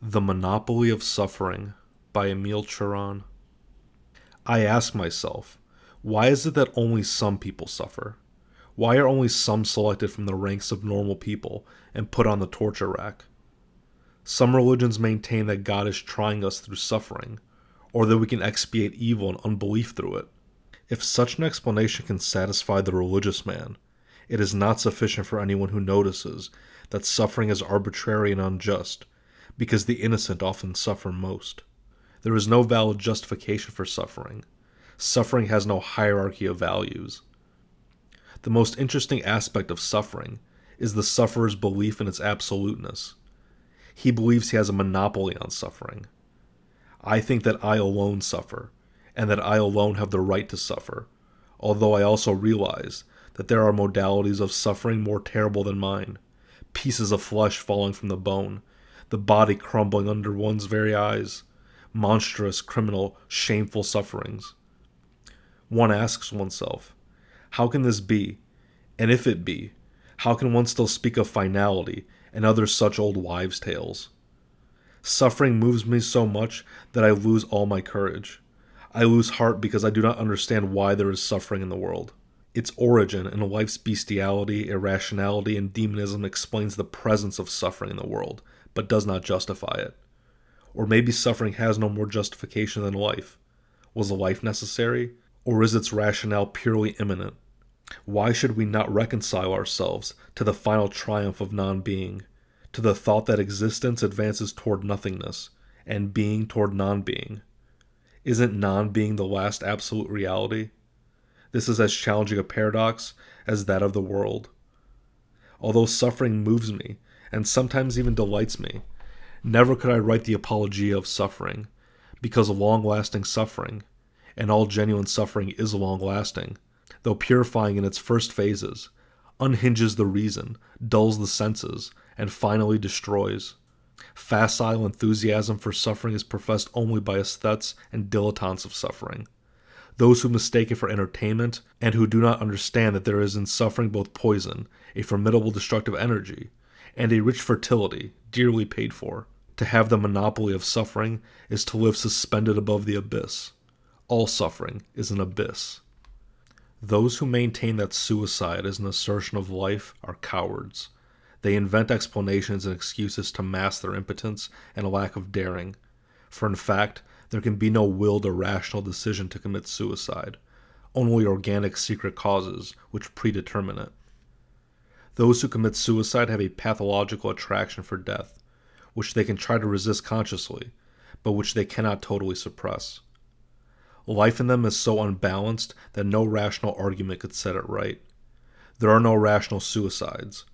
The Monopoly of Suffering by Emil Cioran. I ask myself, why is it that only some people suffer? Why are only some selected from the ranks of normal people and put on the torture rack? Some religions maintain that God is trying us through suffering, or that we can expiate evil and unbelief through it. If such an explanation can satisfy the religious man, it is not sufficient for anyone who notices that suffering is arbitrary and unjust, because the innocent often suffer most. There is no valid justification for suffering. Suffering has no hierarchy of values. The most interesting aspect of suffering is the sufferer's belief in its absoluteness. He believes he has a monopoly on suffering. I think that I alone suffer, and that I alone have the right to suffer, although I also realize that there are modalities of suffering more terrible than mine, pieces of flesh falling from the bone, the body crumbling under one's very eyes, monstrous, criminal, shameful sufferings. One asks oneself, how can this be? And if it be, how can one still speak of finality and other such old wives' tales? Suffering moves me so much that I lose all my courage. I lose heart because I do not understand why there is suffering in the world. Its origin in life's bestiality, irrationality, and demonism explains the presence of suffering in the world, but does not justify it. Or maybe suffering has no more justification than life. Was life necessary? Or is its rationale purely immanent? Why should we not reconcile ourselves to the final triumph of non-being, to the thought that existence advances toward nothingness, and being toward non-being? Isn't non-being the last absolute reality? This is as challenging a paradox as that of the world. Although suffering moves me, and sometimes even delights me, never could I write the apologia of suffering, because long-lasting suffering, and all genuine suffering is long-lasting, though purifying in its first phases, unhinges the reason, dulls the senses, and finally destroys. Facile enthusiasm for suffering is professed only by aesthetes and dilettantes of suffering, those who mistake it for entertainment, and who do not understand that there is in suffering both poison, a formidable destructive energy, and a rich fertility, dearly paid for. To have the monopoly of suffering is to live suspended above the abyss. All suffering is an abyss. Those who maintain that suicide is an assertion of life are cowards. They invent explanations and excuses to mask their impotence and a lack of daring. For in fact, there can be no willed or rational decision to commit suicide, only organic secret causes which predetermine it. Those who commit suicide have a pathological attraction for death, which they can try to resist consciously, but which they cannot totally suppress. Life in them is so unbalanced that no rational argument could set it right. There are no rational suicides.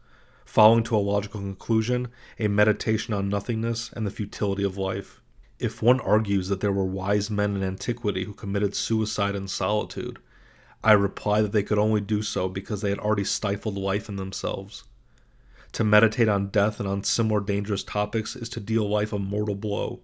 Following to a logical conclusion, a meditation on nothingness and the futility of life. If one argues that there were wise men in antiquity who committed suicide in solitude, I reply that they could only do so because they had already stifled life in themselves. To meditate on death and on similar dangerous topics is to deal life a mortal blow,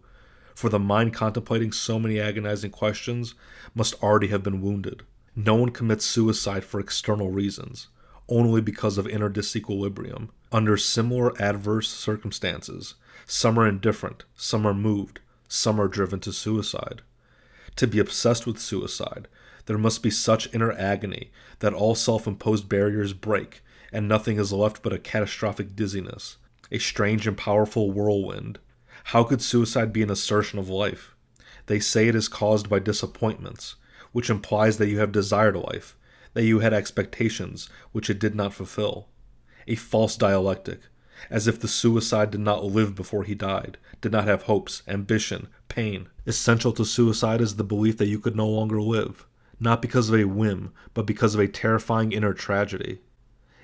for the mind contemplating so many agonizing questions must already have been wounded. No one commits suicide for external reasons, only because of inner disequilibrium. Under similar adverse circumstances, some are indifferent, some are moved, some are driven to suicide. To be obsessed with suicide, there must be such inner agony that all self-imposed barriers break, and nothing is left but a catastrophic dizziness, a strange and powerful whirlwind. How could suicide be an assertion of life? They say it is caused by disappointments, which implies that you have desired life, that you had expectations which it did not fulfill. A false dialectic, as if the suicide did not live before he died, did not have hopes, ambition, pain. Essential to suicide is the belief that you could no longer live, not because of a whim, but because of a terrifying inner tragedy.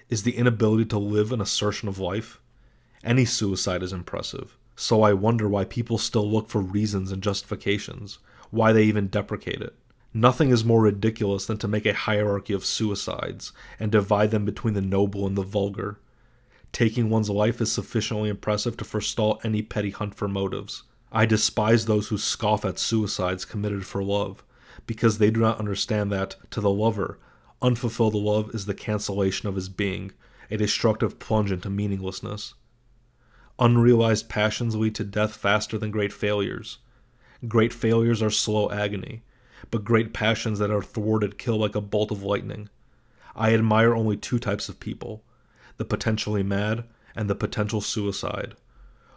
Is the inability to live an assertion of life? Any suicide is impressive, so I wonder why people still look for reasons and justifications, why they even deprecate it. Nothing is more ridiculous than to make a hierarchy of suicides and divide them between the noble and the vulgar. Taking one's life is sufficiently impressive to forestall any petty hunt for motives. I despise those who scoff at suicides committed for love, because they do not understand that, to the lover, unfulfilled love is the cancellation of his being, a destructive plunge into meaninglessness. Unrealized passions lead to death faster than great failures. Great failures are slow agony, but great passions that are thwarted kill like a bolt of lightning. I admire only two types of people: the potentially mad and the potential suicide.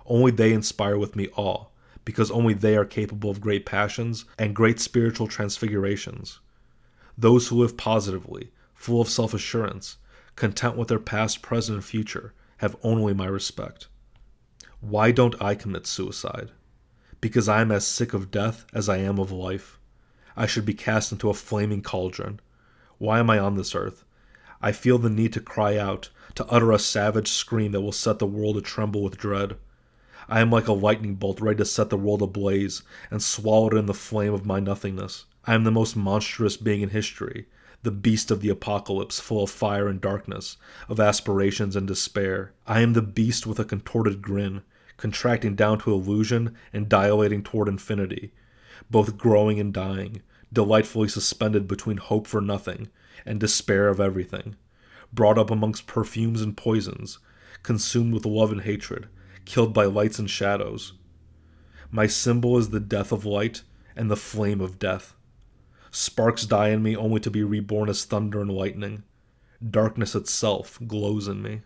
Only they inspire with me awe, because only they are capable of great passions and great spiritual transfigurations. Those who live positively, full of self assurance, content with their past, present, and future, have only my respect. Why don't I commit suicide? Because I am as sick of death as I am of life. I should be cast into a flaming cauldron. Why am I on this earth? I feel the need to cry out, to utter a savage scream that will set the world to tremble with dread. I am like a lightning bolt ready to set the world ablaze and swallow it in the flame of my nothingness. I am the most monstrous being in history, the beast of the apocalypse, full of fire and darkness, of aspirations and despair. I am the beast with a contorted grin, contracting down to illusion and dilating toward infinity, both growing and dying, delightfully suspended between hope for nothing and despair of everything, brought up amongst perfumes and poisons, consumed with love and hatred, killed by lights and shadows. My symbol is the death of light and the flame of death. Sparks die in me only to be reborn as thunder and lightning. Darkness itself glows in me.